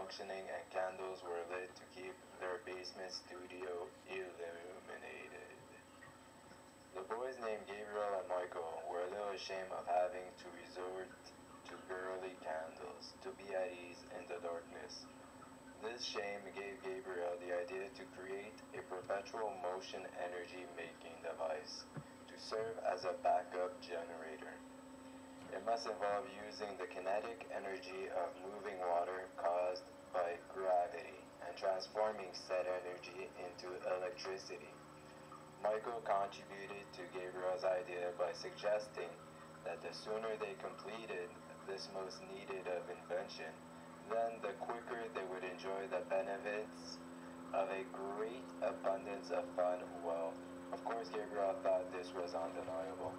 functioning and candles were lit to keep their basement studio illuminated. The boys named Gabriel and Michael were a little ashamed of having to resort to girly candles to be at ease in the darkness. This shame gave Gabriel the idea to create a perpetual motion energy making device to serve as a backup generator. It must involve using the kinetic energy of moving water caused by gravity and transforming said energy into electricity. Michael contributed to Gabriel's idea by suggesting that the sooner they completed this most needed of invention, then the quicker they would enjoy the benefits of a great abundance of fun. Well, of course, Gabriel thought this was undeniable.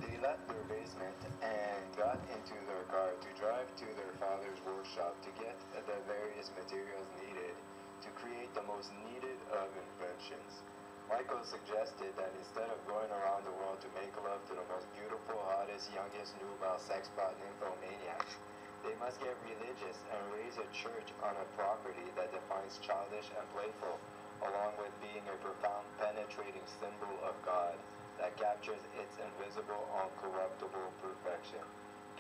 They left their basement and got into their car to drive to their father's workshop to get the various materials needed to create the most needed of inventions. Michael suggested that instead of going around the world to make love to the most beautiful, hottest, youngest, nubile, sex-bot nymphomaniacs, they must get religious and raise a church on a property that defines childish and playful, along with being a profound, penetrating symbol of God that captures its invisible, uncorruptible perfection.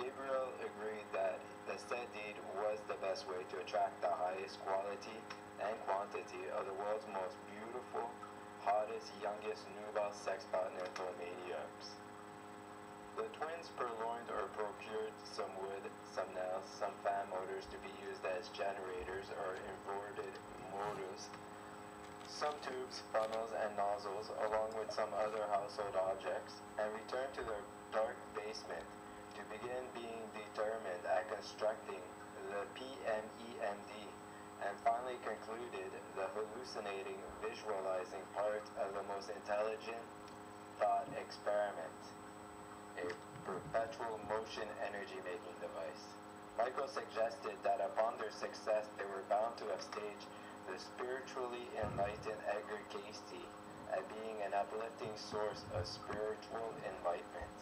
Gabriel agreed that the said deed was the best way to attract the highest quality and quantity of the world's most beautiful, hottest, youngest, nubile, sex-bot nymphomaniacs. The twins purloined or procured some wood, some nails, some fan motors to be used as generators or inverted motors, some tubes, funnels, and nozzles, along with some other household objects, and returned to their dark basement to begin being determined at constructing the PMEMD, and finally concluded the hallucinating, visualizing part of the most intelligent thought experiment, a perpetual motion energy making device. Michael suggested that upon their success they were bound to have staged the spiritually enlightened Edgar Cayce at being an uplifting source of spiritual enlightenment.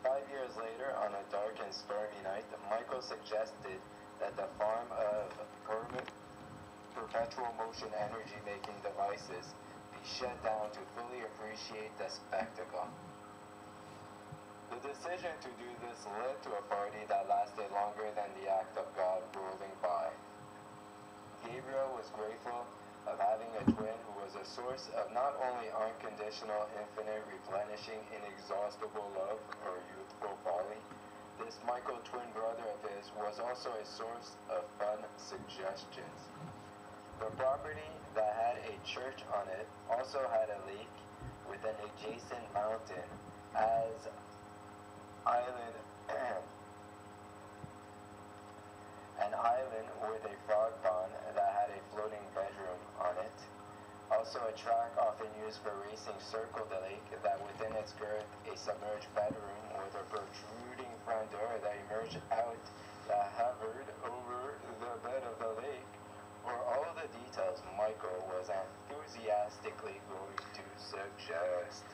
5 years later, on a dark and stormy night, Michael suggested that the farm of perpetual motion energy making devices be shut down to fully appreciate the spectacle. The decision to do this led to a party that lasted longer than the act of God rolling by. Gabriel was grateful of having a twin who was a source of not only unconditional, infinite, replenishing, inexhaustible love or youthful folly. This Michael twin brother of his was also a source of fun suggestions. The property that had a church on it also had a lake with an adjacent mountain as island an island with a frog pond that had a floating bedroom on it. Also a track often used for racing circled the lake that within its girth a submerged bedroom with a protruding front door that emerged out that hovered over the bed of the lake. For all the details Michael was enthusiastically going to suggest.